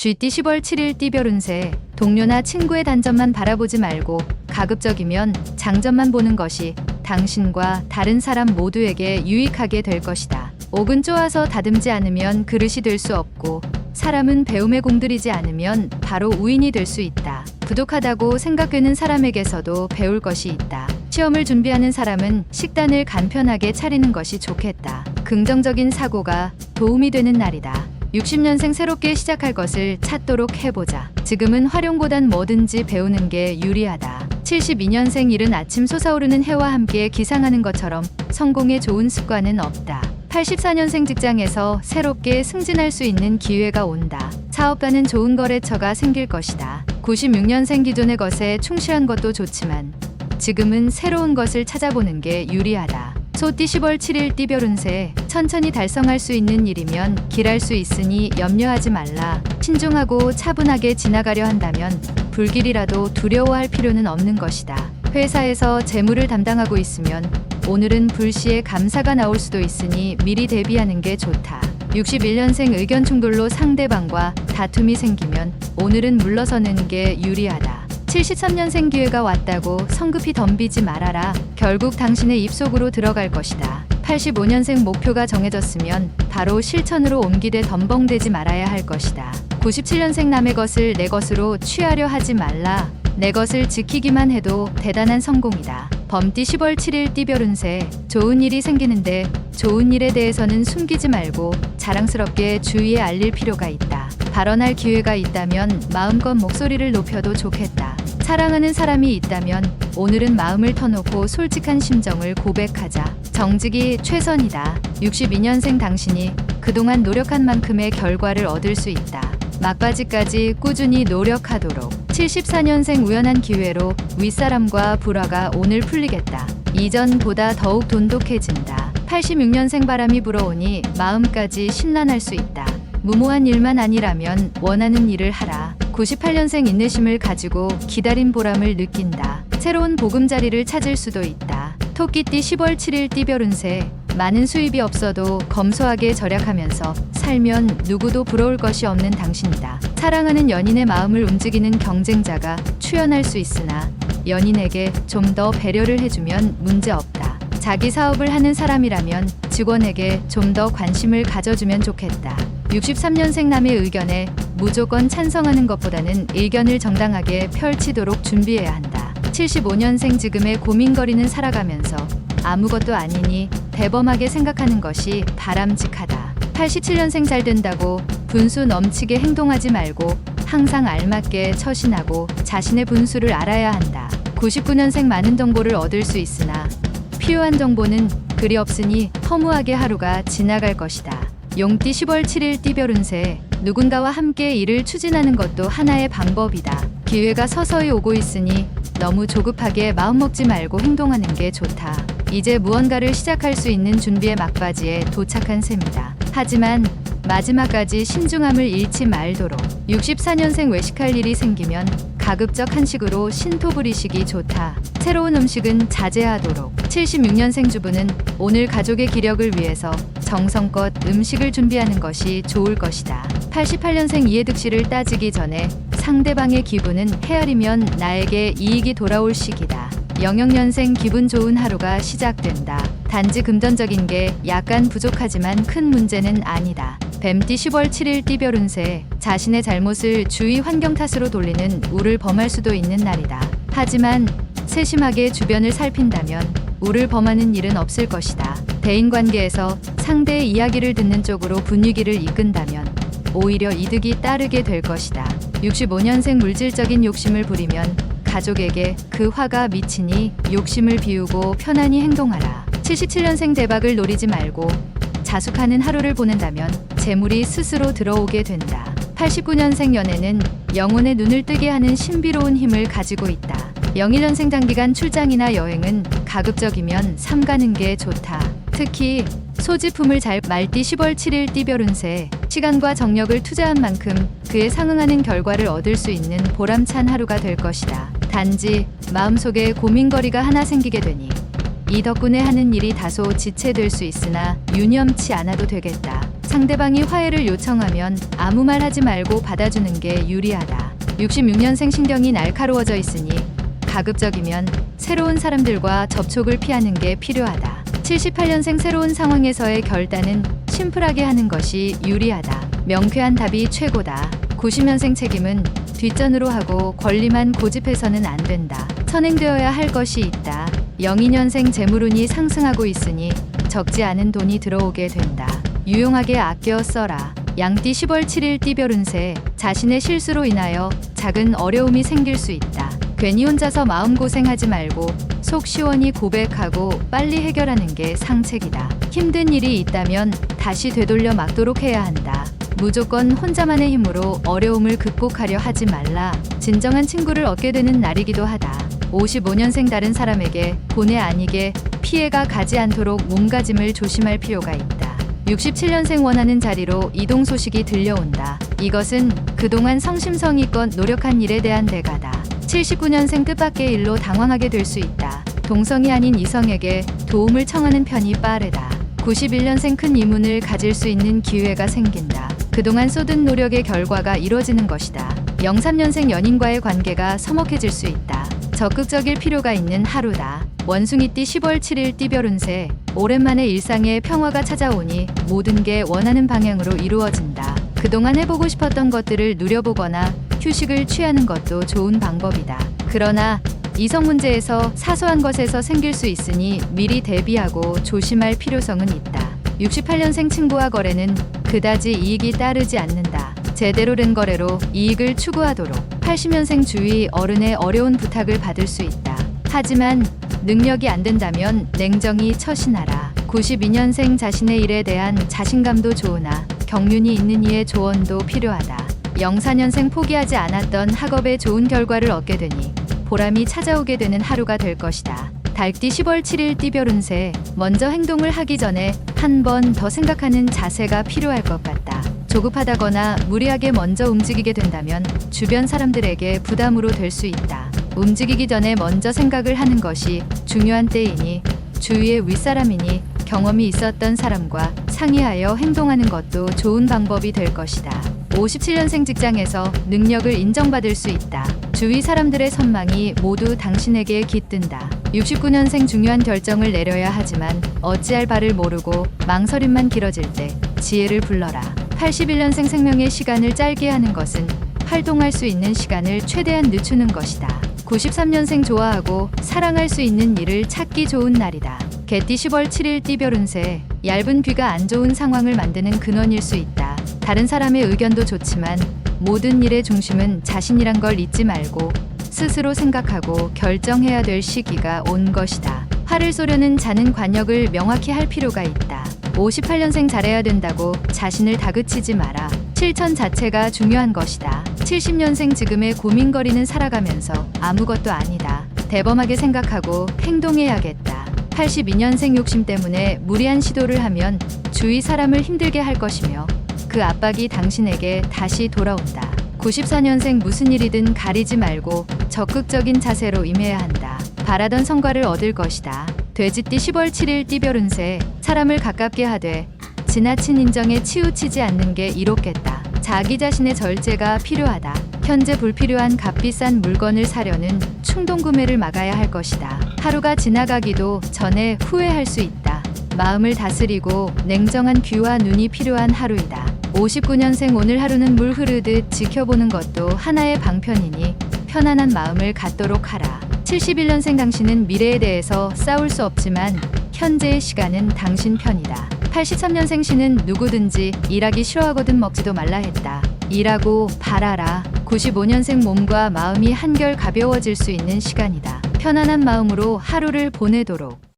GT 10월 7일 띠별 운세. 동료나 친구의 단점만 바라보지 말고 가급적이면 장점만 보는 것이 당신과 다른 사람 모두에게 유익하게 될 것이다. 옥은 쪼아서 다듬지 않으면 그릇이 될 수 없고 사람은 배움에 공들이지 않으면 바로 우인이 될 수 있다. 부족하다고 생각되는 사람에게서도 배울 것이 있다. 시험을 준비하는 사람은 식단을 간편하게 차리는 것이 좋겠다. 긍정적인 사고가 도움이 되는 날이다. 60년생 새롭게 시작할 것을 찾도록 해보자. 지금은 활용보단 뭐든지 배우는 게 유리하다. 72년생 이른 아침 솟아오르는 해와 함께 기상하는 것처럼 성공에 좋은 습관은 없다. 84년생 직장에서 새롭게 승진할 수 있는 기회가 온다. 사업가는 좋은 거래처가 생길 것이다. 96년생 기존의 것에 충실한 것도 좋지만 지금은 새로운 것을 찾아보는 게 유리하다. 소띠 10월 7일 띠별 운세. 천천히 달성할 수 있는 일이면 길할 수 있으니 염려하지 말라. 신중하고 차분하게 지나가려 한다면 불길이라도 두려워할 필요는 없는 것이다. 회사에서 재무를 담당하고 있으면 오늘은 불시에 감사가 나올 수도 있으니 미리 대비하는 게 좋다. 61년생 의견 충돌로 상대방과 다툼이 생기면 오늘은 물러서는 게 유리하다. 73년생 기회가 왔다고 성급히 덤비지 말아라. 결국 당신의 입속으로 들어갈 것이다. 85년생 목표가 정해졌으면 바로 실천으로 옮기되 덤벙대지 말아야 할 것이다. 97년생 남의 것을 내 것으로 취하려 하지 말라. 내 것을 지키기만 해도 대단한 성공이다. 범띠 10월 7일 띠별 운세. 좋은 일이 생기는데 좋은 일에 대해서는 숨기지 말고 자랑스럽게 주위에 알릴 필요가 있다. 발언할 기회가 있다면 마음껏 목소리를 높여도 좋겠다. 사랑하는 사람이 있다면 오늘은 마음을 터놓고 솔직한 심정을 고백하자. 정직이 최선이다. 62년생 당신이 그동안 노력한 만큼의 결과를 얻을 수 있다. 막바지까지 꾸준히 노력하도록. 74년생 우연한 기회로 윗사람과 불화가 오늘 풀리겠다. 이전보다 더욱 돈독해진다. 86년생 바람이 불어오니 마음까지 신란할 수 있다. 무모한 일만 아니라면 원하는 일을 하라. 98년생 인내심을 가지고 기다린 보람을 느낀다. 새로운 보금자리를 찾을 수도 있다. 토끼띠 10월 7일 띠별 운세. 많은 수입이 없어도 검소하게 절약하면서 살면 누구도 부러울 것이 없는 당신이다. 사랑하는 연인의 마음을 움직이는 경쟁자가 출현할 수 있으나 연인에게 좀 더 배려를 해주면 문제없다. 자기 사업을 하는 사람이라면 직원에게 좀 더 관심을 가져주면 좋겠다. 63년생 남의 의견에 무조건 찬성하는 것보다는 의견을 정당하게 펼치도록 준비해야 한다. 75년생 지금의 고민거리는 살아가면서 아무것도 아니니 대범하게 생각하는 것이 바람직하다. 87년생 잘 된다고 분수 넘치게 행동하지 말고 항상 알맞게 처신하고 자신의 분수를 알아야 한다. 99년생 많은 정보를 얻을 수 있으나 필요한 정보는 그리 없으니 허무하게 하루가 지나갈 것이다. 용띠 10월 7일 띠별 운세. 누군가와 함께 일을 추진하는 것도 하나의 방법이다. 기회가 서서히 오고 있으니 너무 조급하게 마음먹지 말고 행동하는 게 좋다. 이제 무언가를 시작할 수 있는 준비의 막바지에 도착한 셈이다. 하지만 마지막까지 신중함을 잃지 말도록. 64년생 외식할 일이 생기면 가급적 한식으로 신토 부리시기 좋다. 새로운 음식은 자제하도록. 76년생 주부는 오늘 가족의 기력을 위해서 정성껏 음식을 준비하는 것이 좋을 것이다. 88년생 이해득실을 따지기 전에 상대방의 기분은 헤아리면 나에게 이익이 돌아올 시기다. 00년생 기분 좋은 하루가 시작된다. 단지 금전적인 게 약간 부족하지만 큰 문제는 아니다. 뱀띠 10월 7일 띠별 운세. 자신의 잘못을 주위 환경 탓으로 돌리는 우를 범할 수도 있는 날이다. 하지만 세심하게 주변을 살핀다면 우를 범하는 일은 없을 것이다. 대인관계에서 상대의 이야기를 듣는 쪽으로 분위기를 이끈다면 오히려 이득이 따르게 될 것이다. 65년생 물질적인 욕심을 부리면 가족에게 그 화가 미치니 욕심을 비우고 편안히 행동하라. 77년생 대박을 노리지 말고 자숙하는 하루를 보낸다면 재물이 스스로 들어오게 된다. 89년생 연애는 영혼의 눈을 뜨게 하는 신비로운 힘을 가지고 있다. 01년생 장기간 출장이나 여행은 가급적이면 삼가는 게 좋다. 특히 소지품을 잘. 말띠 10월 7일 띠별 운세. 시간과 정력을 투자한 만큼 그에 상응하는 결과를 얻을 수 있는 보람찬 하루가 될 것이다. 단지 마음속에 고민거리가 하나 생기게 되니 이 덕분에 하는 일이 다소 지체될 수 있으나 유념치 않아도 되겠다. 상대방이 화해를 요청하면 아무 말 하지 말고 받아주는 게 유리하다. 66년생 신경이 날카로워져 있으니 가급적이면 새로운 사람들과 접촉을 피하는 게 필요하다. 78년생 새로운 상황에서의 결단은 심플하게 하는 것이 유리하다. 명쾌한 답이 최고다. 90년생 책임은 뒷전으로 하고 권리만 고집해서는 안 된다. 선행되어야 할 것이 있다. 02년생 재물운이 상승하고 있으니 적지 않은 돈이 들어오게 된다. 유용하게 아껴 써라. 양띠 10월 7일 띠별 운세. 자신의 실수로 인하여 작은 어려움이 생길 수 있다. 괜히 혼자서 마음고생하지 말고 속 시원히 고백하고 빨리 해결하는 게 상책이다. 힘든 일이 있다면 다시 되돌려 막도록 해야 한다. 무조건 혼자만의 힘으로 어려움을 극복하려 하지 말라. 진정한 친구를 얻게 되는 날이기도 하다. 55년생 다른 사람에게 본의 아니게 피해가 가지 않도록 몸가짐을 조심할 필요가 있다. 67년생 원하는 자리로 이동 소식이 들려온다. 이것은 그동안 성심성의껏 노력한 일에 대한 대가다. 79년생 뜻밖의 일로 당황하게 될 수 있다. 동성이 아닌 이성에게 도움을 청하는 편이 빠르다. 91년생 큰 이문을 가질 수 있는 기회가 생긴다. 그동안 쏟은 노력의 결과가 이루어지는 것이다. 03년생 연인과의 관계가 서먹해질 수 있다. 적극적일 필요가 있는 하루다. 원숭이띠 10월 7일 띠별 운세. 오랜만에 일상에 평화가 찾아오니 모든 게 원하는 방향으로 이루어진다. 그동안 해보고 싶었던 것들을 누려보거나 휴식을 취하는 것도 좋은 방법이다. 그러나 이성 문제에서 사소한 것에서 생길 수 있으니 미리 대비하고 조심할 필요성은 있다. 68년생 친구와 거래는 그다지 이익이 따르지 않는다. 제대로 된 거래로 이익을 추구하도록. 80년생 주위 어른의 어려운 부탁을 받을 수 있다. 하지만 능력이 안 된다면 냉정히 처신하라. 92년생 자신의 일에 대한 자신감도 좋으나 경륜이 있는 이의 조언도 필요하다. 04년생 포기하지 않았던 학업에 좋은 결과를 얻게 되니 보람이 찾아오게 되는 하루가 될 것이다. 달띠 10월 7일 띠별 운세. 먼저 행동을 하기 전에 한 번 더 생각하는 자세가 필요할 것 같다. 조급하다거나 무리하게 먼저 움직이게 된다면 주변 사람들에게 부담으로 될 수 있다. 움직이기 전에 먼저 생각을 하는 것이 중요한 때이니 주위의 윗사람이니 경험이 있었던 사람과 상의하여 행동하는 것도 좋은 방법이 될 것이다. 57년생 직장에서 능력을 인정받을 수 있다. 주위 사람들의 선망이 모두 당신에게 깃든다. 69년생 중요한 결정을 내려야 하지만 어찌할 바를 모르고 망설임만 길어질 때 지혜를 불러라. 81년생 생명의 시간을 짧게 하는 것은 활동할 수 있는 시간을 최대한 늦추는 것이다. 93년생 좋아하고 사랑할 수 있는 일을 찾기 좋은 날이다. 개띠 10월 7일 띠별 운세. 얇은 귀가 안 좋은 상황을 만드는 근원일 수 있다. 다른 사람의 의견도 좋지만 모든 일의 중심은 자신이란 걸 잊지 말고 스스로 생각하고 결정해야 될 시기가 온 것이다. 화를 쏘려는 자는 관역을 명확히 할 필요가 있다. 58년생 잘해야 된다고 자신을 다그치지 마라. 실천 자체가 중요한 것이다. 70년생 지금의 고민거리는 살아가면서 아무것도 아니다. 대범하게 생각하고 행동해야겠다. 82년생 욕심 때문에 무리한 시도를 하면 주위 사람을 힘들게 할 것이며 그 압박이 당신에게 다시 돌아온다. 94년생 무슨 일이든 가리지 말고 적극적인 자세로 임해야 한다. 바라던 성과를 얻을 것이다. 돼지띠 10월 7일 띠별 운세. 사람을 가깝게 하되 지나친 인정에 치우치지 않는 게 이롭겠다. 자기 자신의 절제가 필요하다. 현재 불필요한 값비싼 물건을 사려는 충동 구매를 막아야 할 것이다. 하루가 지나가기도 전에 후회할 수 있다. 마음을 다스리고 냉정한 귀와 눈이 필요한 하루이다. 59년생 오늘 하루는 물 흐르듯 지켜보는 것도 하나의 방편이니 편안한 마음을 갖도록 하라. 71년생 당신은 미래에 대해서 싸울 수 없지만 현재의 시간은 당신 편이다. 83년생 신은 누구든지 일하기 싫어하거든 먹지도 말라 했다. 일하고 바라라. 95년생 몸과 마음이 한결 가벼워질 수 있는 시간이다. 편안한 마음으로 하루를 보내도록.